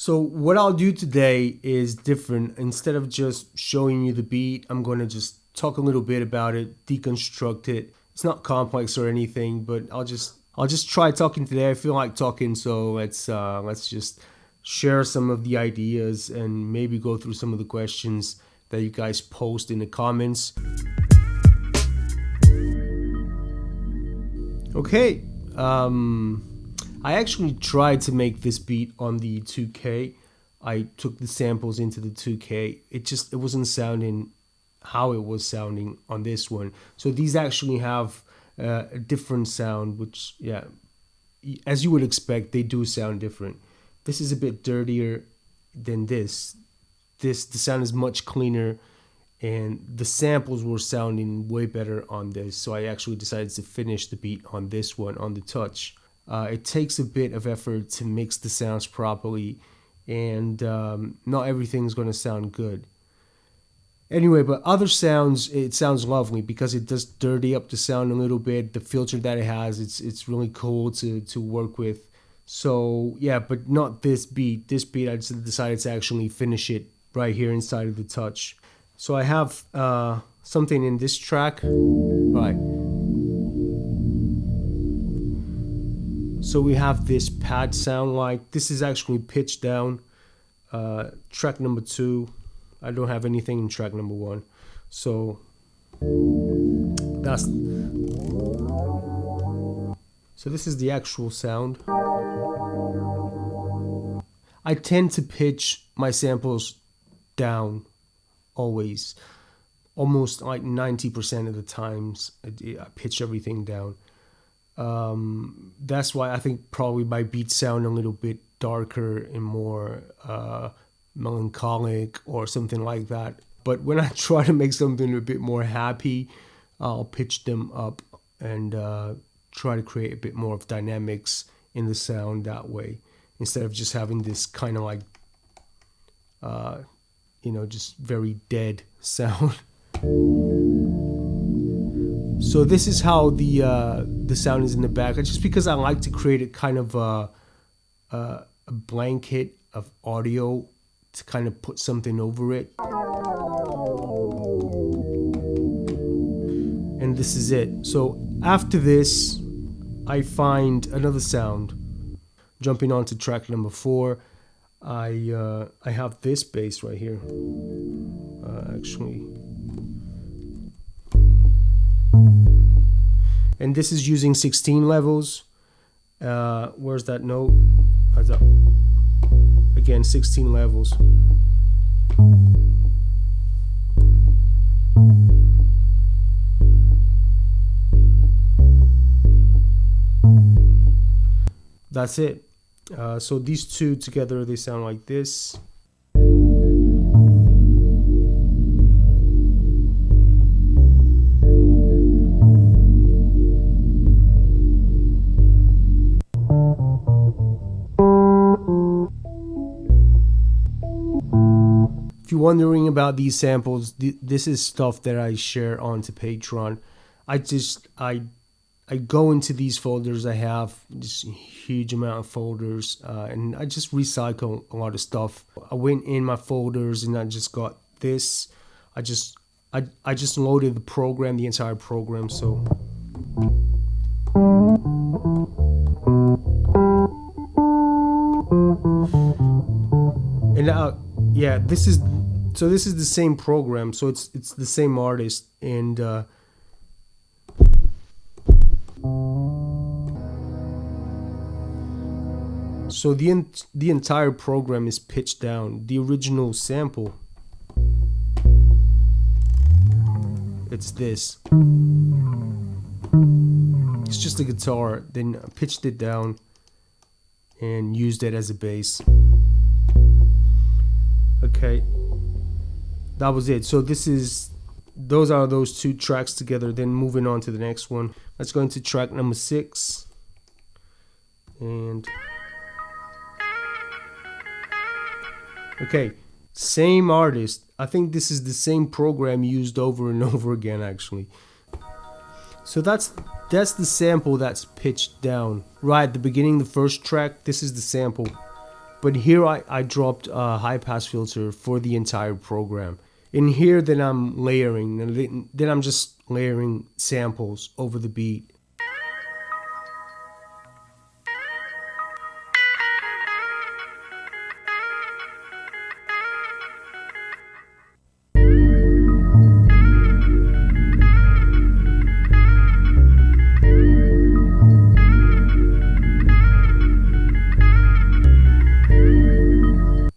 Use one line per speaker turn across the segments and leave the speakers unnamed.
So what I'll do today is different. Instead of just showing you the beat, I'm going to just talk a little bit about it, deconstruct it. It's not complex or anything, but I'll just try talking today. I feel like talking, so let's just share some of the ideas and maybe go through some of the questions that you guys post in the comments. Okay. I actually tried to make this beat on the 2K. I took the samples into the 2K. It wasn't sounding how it was sounding on this one. So these actually have a different sound, which, yeah, as you would expect, they do sound different. This is a bit dirtier than this. The sound is much cleaner, and the samples were sounding way better on this. So I actually decided to finish the beat on this one, on the Touch. It takes a bit of effort to mix the sounds properly, and not everything's going to sound good. Anyway, but other sounds, it sounds lovely because it does dirty up the sound a little bit. The filter that it has, it's really cool to work with. So yeah, but not this beat. This beat, I just decided to actually finish it right here inside of the Touch. So I have something in this track. Right. So we have this pad sound like. This is actually pitched down. Track number 2. I don't have anything in track number 1. So this is the actual sound. I tend to pitch my samples down always. Almost like 90% of the times I pitch everything down. That's why I think probably my beats sound a little bit darker and more melancholic or something like that. But when I try to make something a bit more happy, I'll pitch them up and try to create a bit more of dynamics in the sound that way, instead of just having this kind of like just very dead sound. So this is how the sound is in the back. Just because I like to create a kind of a blanket of audio to kind of put something over it. And this is it. So after this, I find another sound. Jumping on to track number 4, I have this bass right here. Actually. And this is using 16 levels. Where's that note? Again, 16 levels. That's it. So these two together, they sound like this. If you're wondering about these samples, this is stuff that I share onto Patreon. I go into these folders. I have just a huge amount of folders, and I just recycle a lot of stuff. I went in my folders and I just got this. I just loaded the program, the entire program. So and yeah, this is the same program. So it's the same artist, and so the entire program is pitched down. The original sample, it's this. It's just a guitar. Then I pitched it down and used it as a bass. Okay, that was it. So those are those two tracks together. Then moving on to the next one. Let's go into track number 6. And okay, same artist. I think this is the same program used over and over again, actually. So that's the sample that's pitched down. Right at the beginning, the first track, this is the sample. But here I dropped a high pass filter for the entire program. In here, then I'm layering, and then I'm just layering samples over the beat.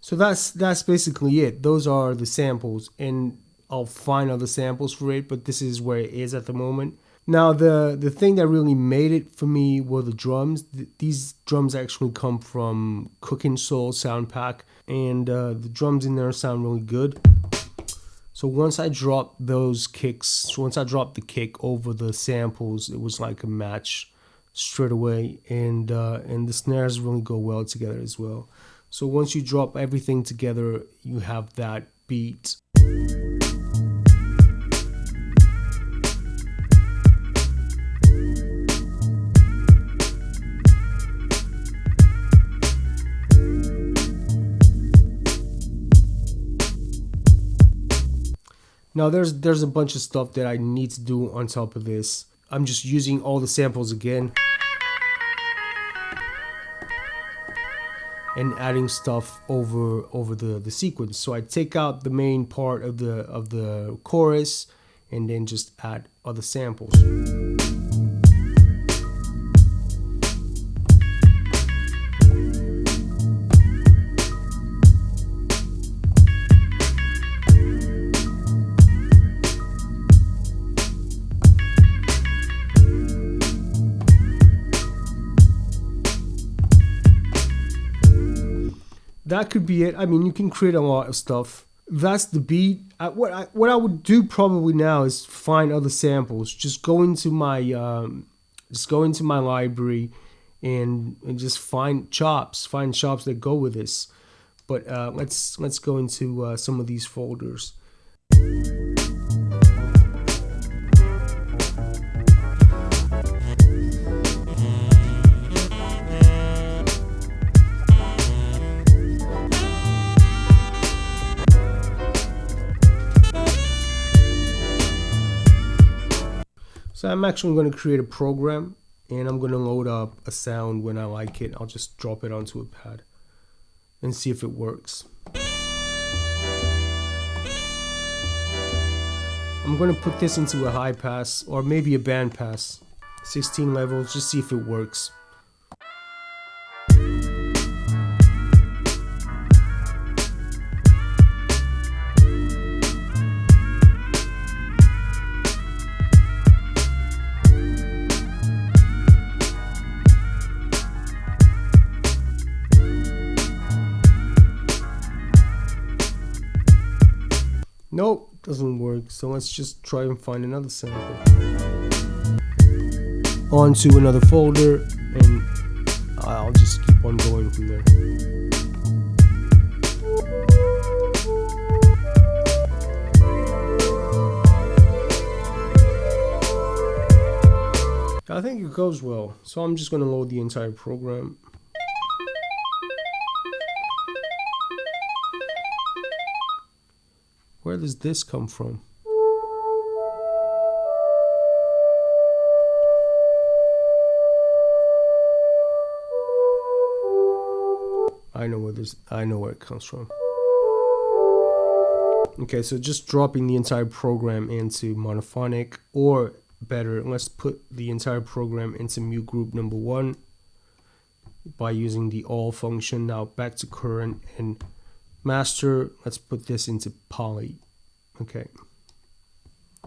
So that's basically it. Those are the samples, and I'll find other samples for it, but this is where it is at the moment. Now the thing that really made it for me were the drums. These drums actually come from Cooking Soul sound pack, and the drums in there sound really good. So once I dropped those kicks, once I dropped the kick over the samples, it was like a match straight away, and the snares really go well together as well. So once you drop everything together, you have that beat. Now there's a bunch of stuff that I need to do on top of this. I'm just using all the samples again and adding stuff over the sequence. So I take out the main part of the chorus and then just add other samples. That could be it. I mean, you can create a lot of stuff. That's the beat. What I would do probably now is find other samples. Just go into my library and just find chops that go with this. But let's go into some of these folders. So I'm actually going to create a program, and I'm going to load up a sound. When I like it, I'll just drop it onto a pad and see if it works. I'm going to put this into a high pass or maybe a band pass, 16 levels, just see if it works. Nope, doesn't work. So let's just try and find another sample. Onto another folder, and I'll just keep on going from there. I think it goes well. So I'm just going to load the entire program. Where does this come from? I know where it comes from. Okay, so just dropping the entire program into monophonic, or better, let's put the entire program into mute group number 1 by using the all function. Now back to current and master, let's put this into poly. Okay.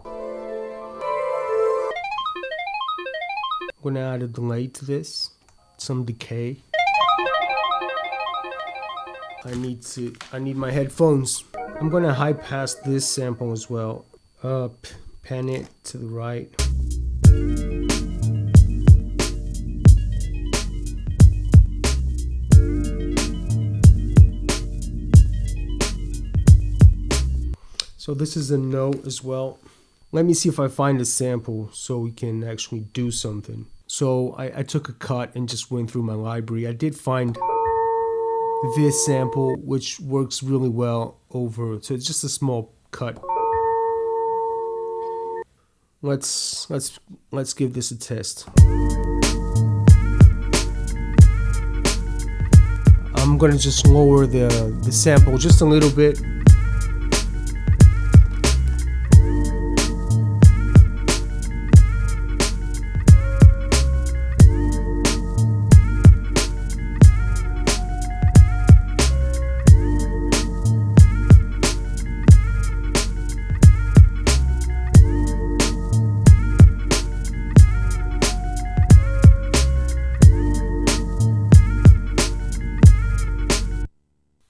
I'm gonna add a delay to this, some decay. I need my headphones. I'm gonna high pass this sample as well. Pan it to the right. So this is a note as well. Let me see if I find a sample so we can actually do something. So I took a cut and just went through my library. I did find this sample, which works really well over. So it's just a small cut. Let's give this a test. I'm gonna just lower the sample just a little bit.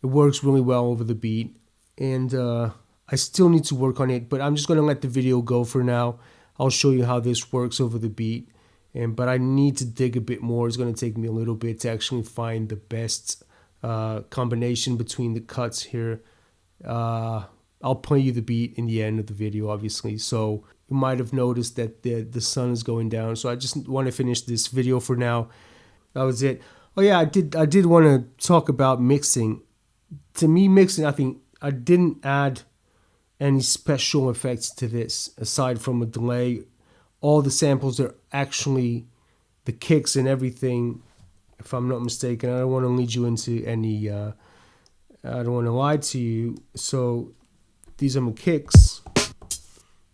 It works really well over the beat, and I still need to work on it, but I'm just going to let the video go for now. I'll show you how this works over the beat, but I need to dig a bit more. It's going to take me a little bit to actually find the best combination between the cuts here. I'll play you the beat in the end of the video, obviously. So you might have noticed that the sun is going down. So I just want to finish this video for now. That was it. Oh yeah, I did want to talk about mixing. To me, mixing, I think I didn't add any special effects to this aside from a delay. All the samples are actually the kicks and everything, if I'm not mistaken. I don't want to lead you into any, I don't want to lie to you. So these are my kicks.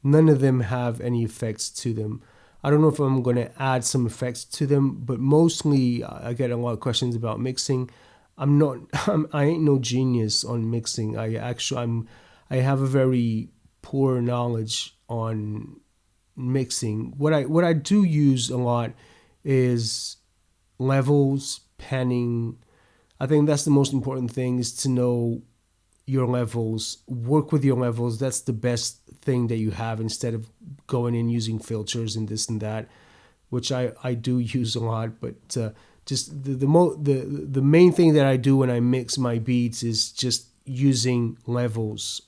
None of them have any effects to them. I don't know if I'm going to add some effects to them, but mostly I get a lot of questions about mixing. I ain't no genius on mixing. I have a very poor knowledge on mixing. What I do use a lot is levels, panning. I think that's the most important thing, is to know your levels, work with your levels. That's the best thing that you have, instead of going in using filters and this and that, which I do use a lot, but just the main thing that I do when I mix my beats is just using levels,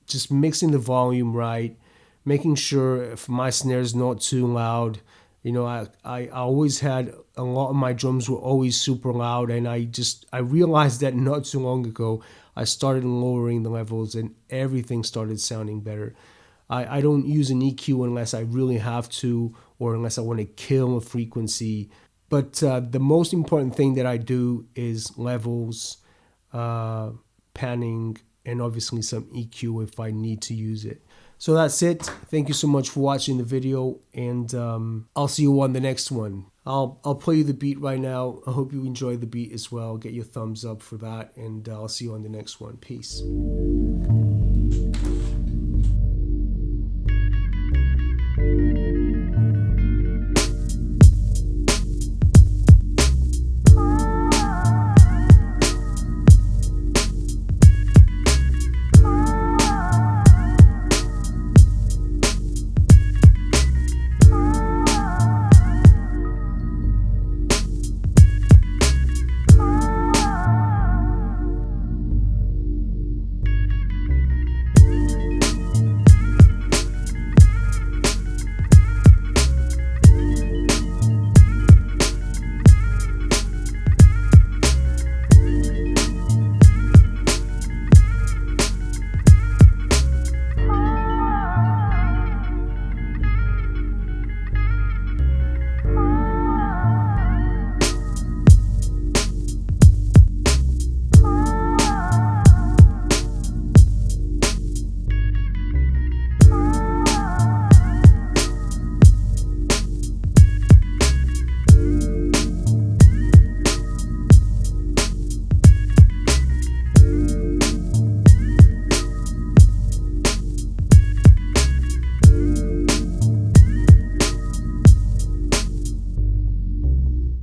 just mixing the volume right, making sure if my snare is not too loud. You know, I always had a lot of my drums were always super loud, and I realized that not too long ago. I started lowering the levels and everything started sounding better. I don't use an EQ unless I really have to, or unless I want to kill a frequency. But the most important thing that I do is levels, panning, and obviously some EQ if I need to use it. So that's it. Thank you so much for watching the video, and I'll see you on the next one. I'll play you the beat right now. I hope you enjoy the beat as well. Get your thumbs up for that, and I'll see you on the next one. Peace.